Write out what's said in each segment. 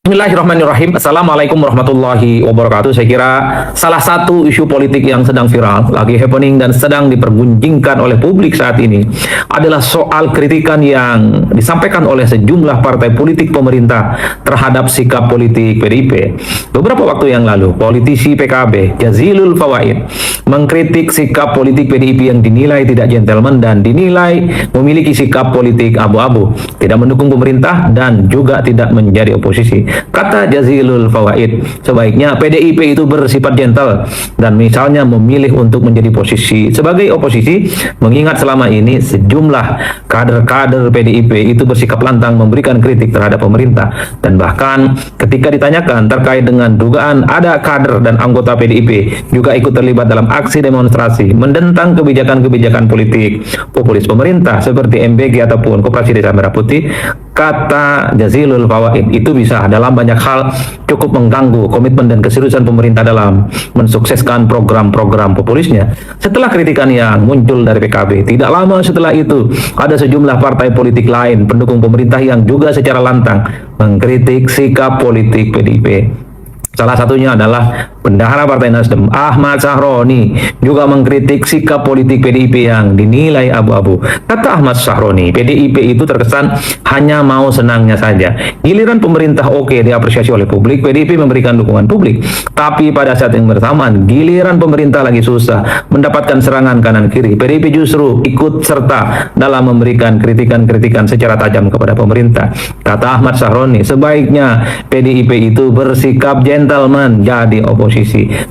Bismillahirrahmanirrahim. Assalamualaikum warahmatullahi wabarakatuh. Saya kira salah satu isu politik yang sedang viral, lagi happening dan sedang diperguncingkan oleh publik saat ini adalah soal kritikan yang disampaikan oleh sejumlah partai politik pemerintah terhadap sikap politik PDIP. Beberapa waktu yang lalu, politisi PKB Jazilul Fawait mengkritik sikap politik PDIP yang dinilai tidak gentleman dan dinilai memiliki sikap politik abu-abu, tidak mendukung pemerintah dan juga tidak menjadi oposisi. Kata Jazilul Fawait, sebaiknya PDIP itu bersifat gentle dan misalnya memilih untuk menjadi posisi sebagai oposisi, mengingat selama ini sejumlah kader-kader PDIP itu bersikap lantang memberikan kritik terhadap pemerintah, dan bahkan ketika ditanyakan terkait dengan dugaan ada kader dan anggota PDIP juga ikut terlibat dalam aksi demonstrasi menentang kebijakan-kebijakan politik populis pemerintah seperti MBG ataupun Koperasi Desa Merah Putih, kata Jazilul Fawait, itu bisa dalam banyak hal cukup mengganggu komitmen dan keseriusan pemerintah dalam mensukseskan program-program populisnya. Setelah kritikan yang muncul dari PKB, tidak lama setelah itu ada sejumlah partai politik lain pendukung pemerintah yang juga secara lantang mengkritik sikap politik PDIP. Salah satunya adalah Bendahara Partai Nasdem Ahmad Sahroni juga mengkritik sikap politik PDIP yang dinilai abu-abu. Kata Ahmad Sahroni, PDIP itu terkesan hanya mau senangnya saja. Giliran pemerintah oke, diapresiasi oleh publik, PDIP memberikan dukungan publik. Tapi pada saat yang bersamaan, giliran pemerintah lagi susah, mendapatkan serangan kanan kiri, PDIP justru ikut serta dalam memberikan kritikan-kritikan secara tajam kepada pemerintah. Kata Ahmad Sahroni, sebaiknya PDIP itu bersikap gentleman jadi oposisi.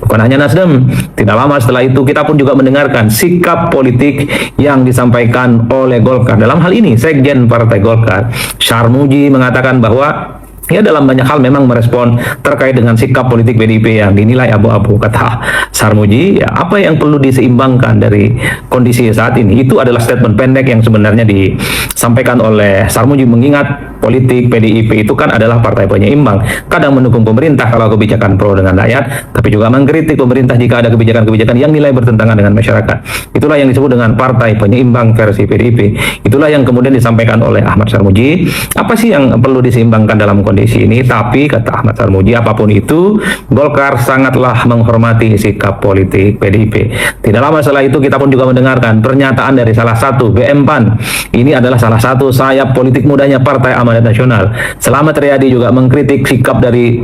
Bukan hanya Nasdem, tidak lama setelah itu kita pun juga mendengarkan sikap politik yang disampaikan oleh Golkar. Dalam hal ini Sekjen Partai Golkar Syarmuji mengatakan bahwa dalam banyak hal memang merespon terkait dengan sikap politik PDIP yang dinilai abu-abu. Kata Syarmuji, apa yang perlu diseimbangkan dari kondisi saat ini itu adalah statement pendek yang sebenarnya disampaikan oleh Syarmuji, mengingat politik PDIP itu kan adalah partai penyeimbang, kadang mendukung pemerintah kalau kebijakan pro dengan rakyat, tapi juga mengkritik pemerintah jika ada kebijakan-kebijakan yang nilai bertentangan dengan masyarakat. Itulah yang disebut dengan partai penyeimbang versi PDIP. Itulah yang kemudian disampaikan oleh Ahmad Syarmuji. Apa sih yang perlu diseimbangkan dalam kondisi ini? Tapi kata Ahmad Syarmuji, apapun itu, Golkar sangatlah menghormati sikap politik PDIP. Tidak lama setelah itu kita pun juga mendengarkan pernyataan dari salah satu BM PAN. Ini adalah salah satu sayap politik mudanya Partai Amanat Nasional. Selamat Riyadi juga mengkritik sikap dari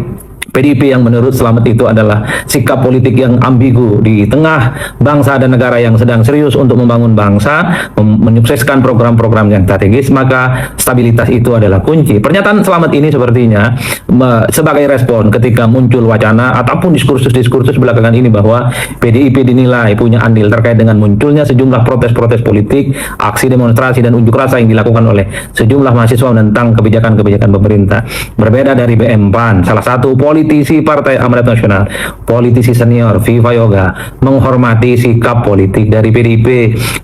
PDIP yang menurut Selamat itu adalah sikap politik yang ambigu di tengah bangsa dan negara yang sedang serius untuk membangun bangsa, menyukseskan program-program yang strategis, maka stabilitas itu adalah kunci. Pernyataan Selamat ini sepertinya sebagai respon ketika muncul wacana ataupun diskursus-diskursus belakangan ini bahwa PDIP dinilai punya andil terkait dengan munculnya sejumlah protes-protes politik, aksi demonstrasi dan unjuk rasa yang dilakukan oleh sejumlah mahasiswa tentang kebijakan-kebijakan pemerintah. Berbeda dari BM PAN, salah satu politisi Partai Amanat Nasional, politisi senior Viva Yoga menghormati sikap politik dari PDIP.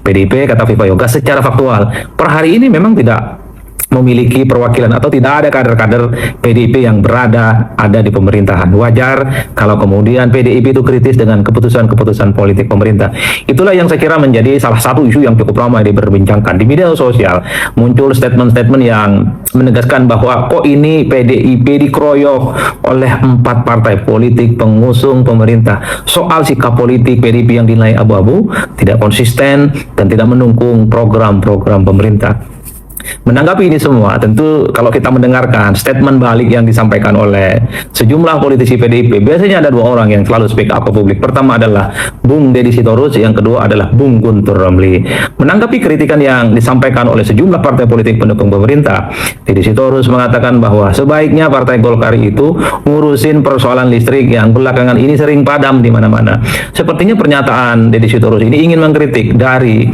PDIP, kata Viva Yoga, secara faktual per hari ini memang tidak memiliki perwakilan atau tidak ada kader-kader PDIP yang ada di pemerintahan. Wajar kalau kemudian PDIP itu kritis dengan keputusan-keputusan politik pemerintah. Itulah yang saya kira menjadi salah satu isu yang cukup ramai diperbincangkan di media sosial. Muncul statement-statement yang menegaskan bahwa kok ini PDIP dikeroyok oleh 4 partai politik pengusung pemerintah. Soal sikap politik PDIP yang dinilai abu-abu, tidak konsisten dan tidak mendukung program-program pemerintah. Menanggapi ini semua, tentu kalau kita mendengarkan statement balik yang disampaikan oleh sejumlah politisi PDIP, biasanya ada 2 orang yang selalu speak up ke publik. Pertama adalah Bung Deddy Sitorus, yang kedua adalah Bung Guntur Romli. Menanggapi kritikan yang disampaikan oleh sejumlah partai politik pendukung pemerintah, Deddy Sitorus mengatakan bahwa sebaiknya Partai Golkar itu ngurusin persoalan listrik yang belakangan ini sering padam di mana-mana. Sepertinya pernyataan Deddy Sitorus ini ingin mengkritik dari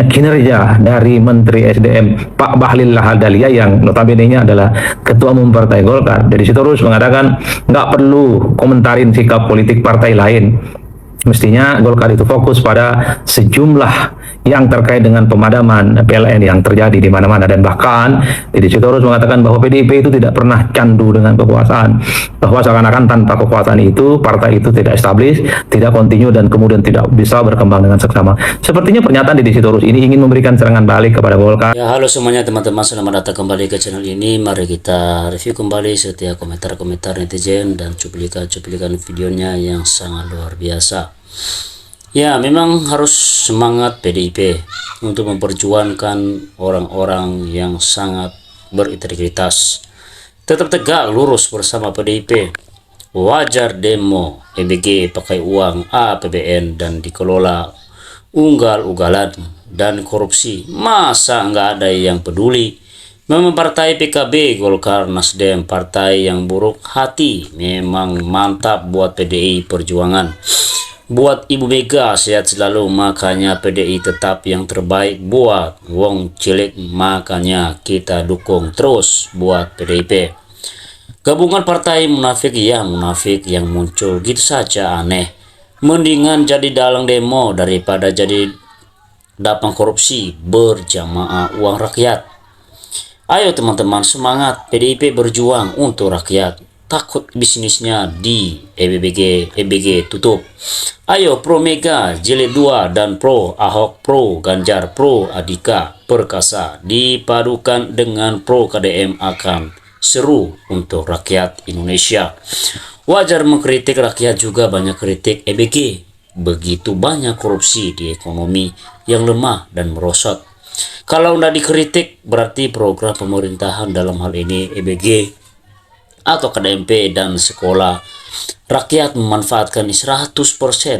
kinerja dari Menteri SDM Pak Bahlil Lahadalia yang notabene-nya adalah Ketua Umum Partai Golkar. Jadi Sitorus mengatakan nggak perlu komentarin sikap politik partai lain. Mestinya Golkar itu fokus pada sejumlah yang terkait dengan pemadaman PLN yang terjadi di mana-mana, dan bahkan Deddy Sitorus mengatakan bahwa PDIP itu tidak pernah candu dengan kekuasaan, bahwa seakan-akan tanpa kekuasaan itu partai itu tidak establis, tidak kontinu, dan kemudian tidak bisa berkembang dengan seksama. Sepertinya pernyataan Deddy Sitorus ini ingin memberikan serangan balik kepada Golkar. Ya, halo semuanya teman-teman, selamat datang kembali ke channel ini. Mari kita review kembali setiap komentar-komentar netizen dan cuplikan-cuplikan videonya yang sangat luar biasa. Ya, memang harus semangat PDIP untuk memperjuangkan orang-orang yang sangat berintegritas. Tetap tegak lurus bersama PDIP. Wajar demo EBG pakai uang APBN dan dikelola unggal-ugalan dan korupsi. Masa nggak ada yang peduli? Memang partai PKB, Golkar, Nasdem, partai yang buruk hati. Memang mantap buat PDI Perjuangan. Buat Ibu Mega sehat selalu, makanya PDI tetap yang terbaik. Buat wong cilik, makanya kita dukung terus buat PDIP. Gabungan partai munafik, ya munafik yang muncul gitu saja aneh. Mendingan jadi dalang demo daripada jadi dapat korupsi berjamaah uang rakyat. Ayo teman-teman, semangat PDIP berjuang untuk rakyat. Takut bisnisnya di EBG tutup. Ayo pro Mega jilid 2 dan pro Ahok, pro Ganjar, pro Andika Perkasa dipadukan dengan pro KDM akan seru untuk rakyat Indonesia. Wajar mengkritik rakyat, juga banyak kritik EBG. Begitu banyak korupsi di ekonomi yang lemah dan merosot. Kalau tidak dikritik berarti program pemerintahan dalam hal ini EBG atau KDMP dan sekolah rakyat memanfaatkan 100%.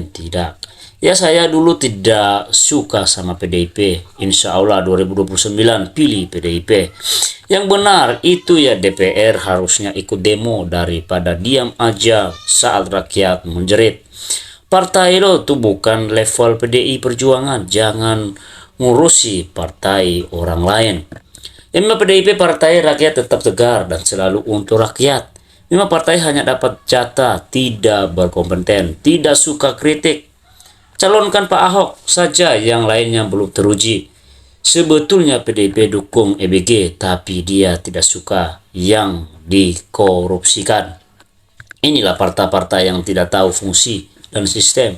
Tidak. Ya, saya dulu tidak suka sama PDIP. Insya Allah 2029 pilih PDIP. Yang benar itu ya DPR harusnya ikut demo daripada diam aja saat rakyat menjerit. Partai lo tuh bukan level PDI Perjuangan. Jangan ngurusi partai orang lain. Memang PDIP partai rakyat tetap tegar dan selalu untuk rakyat. Memang partai hanya dapat jatah, tidak berkompeten, tidak suka kritik. Calonkan Pak Ahok saja, yang lainnya belum teruji. Sebetulnya PDIP dukung EBG, tapi dia tidak suka yang dikorupsikan. Inilah partai-partai yang tidak tahu fungsi dan sistem.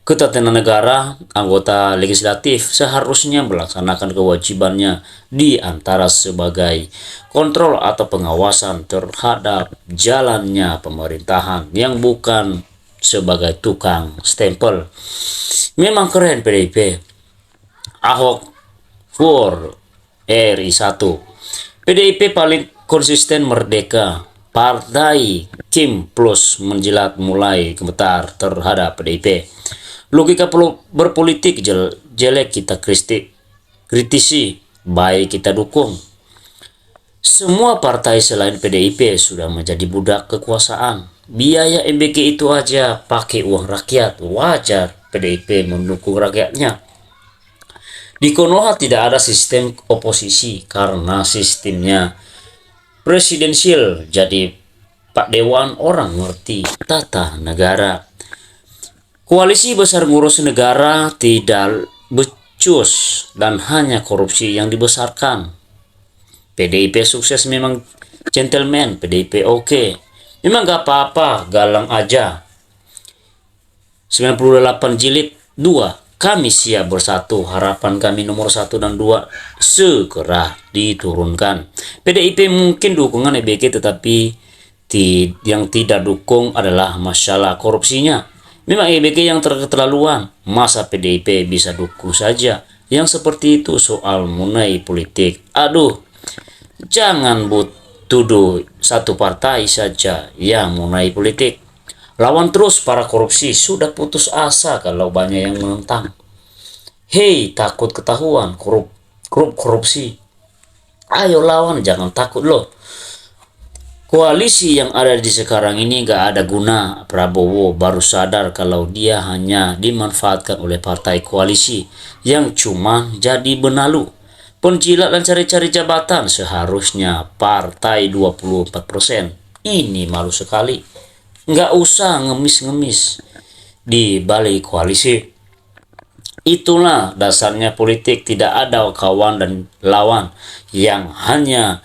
Ketatanegaraan negara, anggota legislatif seharusnya melaksanakan kewajibannya di antara sebagai kontrol atau pengawasan terhadap jalannya pemerintahan, yang bukan sebagai tukang stempel. Memang keren PDIP. Ahok for RI 1. PDIP paling konsisten, merdeka. Partai Kim Plus menjilat mulai gemetar terhadap PDIP. Logika berpolitik jelek kita kritisi, baik kita dukung. Semua partai selain PDIP sudah menjadi budak kekuasaan. Biaya MBG itu aja pakai uang rakyat. Wajar PDIP mendukung rakyatnya. Di Konoha tidak ada sistem oposisi karena sistemnya presidensial. Jadi Pak Dewan orang ngerti tata negara. Koalisi besar ngurus negara tidak becus dan hanya korupsi yang dibesarkan. PDIP sukses, memang gentleman. PDIP oke. Memang gak apa-apa, galang aja. 98 jilid 2. Kami siap bersatu. Harapan kami nomor 1 dan 2 segera diturunkan. PDIP mungkin dukungan EBG, tetapi yang tidak dukung adalah masalah korupsinya. Memang EBG yang terketerlaluan. Masa PDIP bisa dukung saja yang seperti itu? Soal money politik. Aduh, jangan tuduh satu partai saja yang money politik. Lawan terus para korupsi. Sudah putus asa kalau banyak yang menentang. Hei, takut ketahuan korupsi. Ayo lawan, jangan takut loh. Koalisi yang ada di sekarang ini gak ada guna. Prabowo baru sadar kalau dia hanya dimanfaatkan oleh partai koalisi yang cuma jadi benalu, penjilat dan cari-cari jabatan. Seharusnya partai 24%. Ini malu sekali. Gak usah ngemis-ngemis. di balik koalisi. Itulah dasarnya politik, tidak ada kawan dan lawan, yang hanya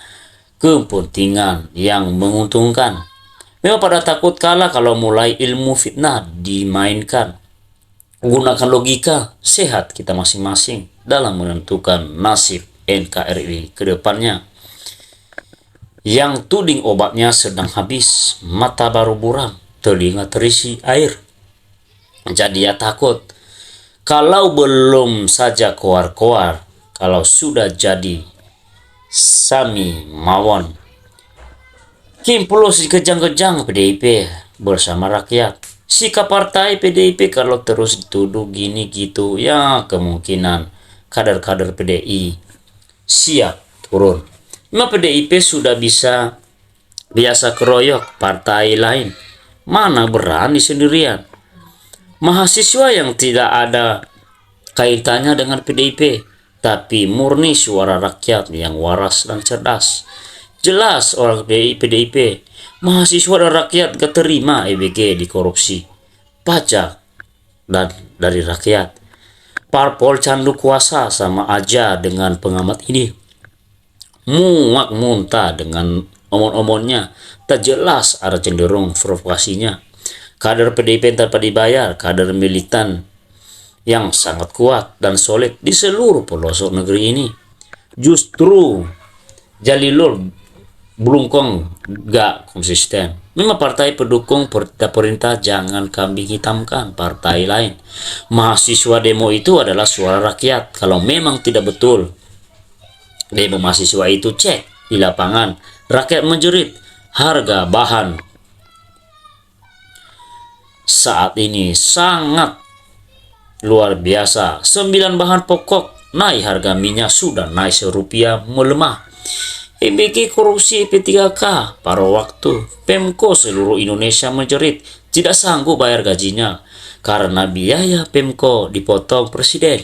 kepentingan yang menguntungkan. Memang pada takut kalah kalau mulai ilmu fitnah dimainkan. Gunakan logika sehat kita masing-masing dalam menentukan nasib NKRI ke depannya. Yang tuding obatnya sedang habis, mata baru buram, telinga terisi air. Jadi ya takut. Kalau belum saja koar-koar, kalau sudah jadi sami mawon. Kim plus kejang-kejang PDIP bersama rakyat. Sikap partai PDIP kalau terus dituduh gini gitu, ya kemungkinan kader-kader PDI siap turun. Memang PDIP sudah biasa keroyok partai lain. Mana berani sendirian. Mahasiswa yang tidak ada kaitannya dengan PDIP, tapi murni suara rakyat yang waras dan cerdas. Jelas orang PDIP, mahasiswa dan rakyat gak terima EBG dikorupsi pajak dan dari rakyat. Parpol candu kuasa sama aja dengan pengamat ini. Muak muntah dengan omon-omonnya, tak jelas ada cenderung provokasinya. Kader PDIP tanpa dibayar, kader militan yang sangat kuat dan solid di seluruh pelosok negeri ini. Justru Jalilul Blungkong gak konsisten. Memang partai pendukung perintah jangan kambing hitamkan partai lain. Mahasiswa demo itu adalah suara rakyat. Kalau memang tidak betul demo mahasiswa itu, cek di lapangan. Rakyat menjerit, harga bahan saat ini sangat luar biasa. 9 bahan pokok naik, harga minyak sudah naik Rp1 melemah. EBG korupsi P3K pada waktu Pemko seluruh Indonesia menjerit tidak sanggup bayar gajinya karena biaya Pemko dipotong presiden.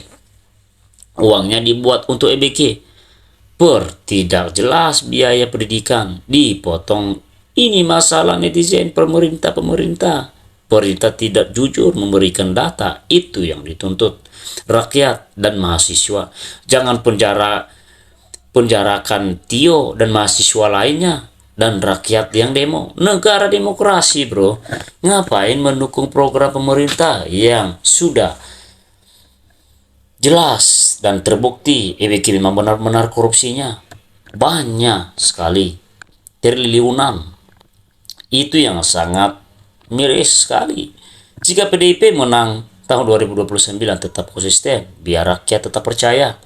Uangnya dibuat untuk EBG. Tidak jelas biaya pendidikan dipotong. Ini masalah netizen pemerintah. Pemerintah tidak jujur memberikan data, itu yang dituntut rakyat dan mahasiswa. Jangan penjarakan Tio dan mahasiswa lainnya dan rakyat yang demo. Negara demokrasi, bro. Ngapain mendukung program pemerintah yang sudah jelas dan terbukti EBG memang benar-benar korupsinya banyak sekali, triliunan. Itu yang sangat miris sekali. Jika PDIP menang tahun 2029 tetap konsisten, biar rakyat tetap percaya.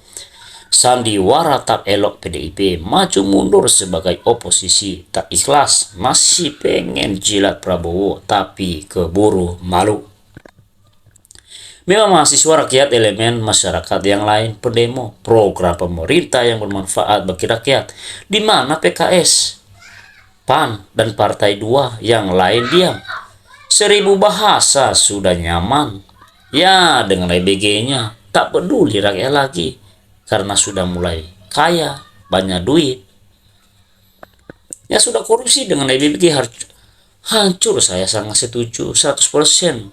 Sandiwara tak elok PDIP, maju mundur sebagai oposisi, tak ikhlas, masih pengen jilat Prabowo, tapi keburu malu. Memang mahasiswa, rakyat, elemen masyarakat yang lain pendemo program pemerintah yang bermanfaat bagi rakyat. Di mana PKS, PAN, dan Partai 2 yang lain diam? 1000 bahasa sudah nyaman. Ya, dengan EBG-nya tak peduli rakyat lagi karena sudah mulai kaya, banyak duit. Ya sudah korupsi dengan EBG hancur. Saya sangat setuju 100%.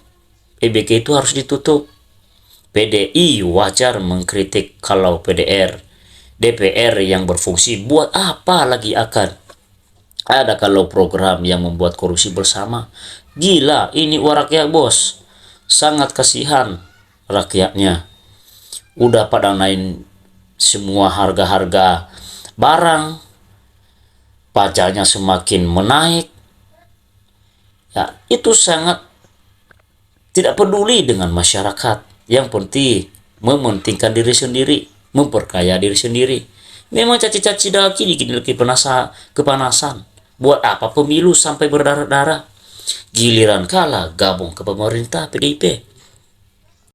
EBG itu harus ditutup. PDI wajar mengkritik kalau DPR yang berfungsi buat apa lagi akan ada kalau program yang membuat korupsi bersama. Gila, ini uang rakyat, bos. Sangat kasihan rakyatnya. Udah pada naik semua harga-harga barang, pajaknya semakin menaik. Ya, itu sangat tidak peduli dengan masyarakat. Yang penting mementingkan diri sendiri, memperkaya diri sendiri. Memang caci-caci daki dikit-dikit kepanasan. Buat apa pemilu sampai berdarah-darah? Giliran kalah gabung ke pemerintah PDIP.